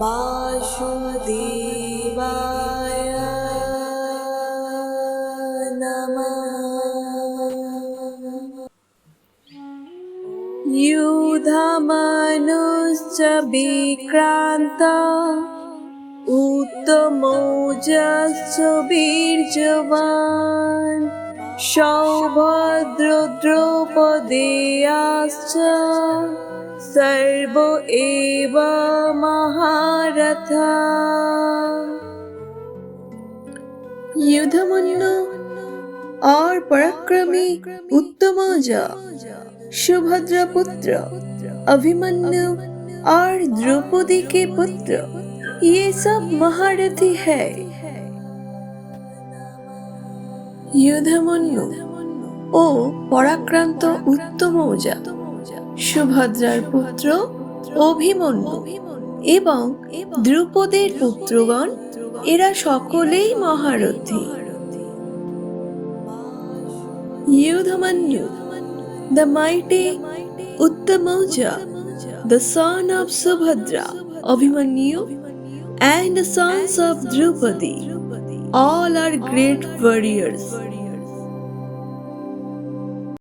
वासुदेवाय नमः। युधमनुश्च विक्रान्त उत्तमौजश्च वीर्यवान् सौभद्रो द्रौपदेयाश्च सर्व एव महारथा। युधमन्यु और पराक्रमी उत्तमौजा, सुभद्रा पुत्र अभिमन्यु और द्रौपदी के पुत्र, ये सब महारथी है। युधमन्यु ও পরাক্রান্ত উত্তমৌজা, সুভদ্রার পুত্র অভিমন্যু এবং দ্রৌপদীর পুত্রগণ এরা সকলেই মহারথী। Yudhamanyu, the mighty Uttamauja, the son of Subhadra, Abhimanyu, and the sons of Draupadi, all are great warriors.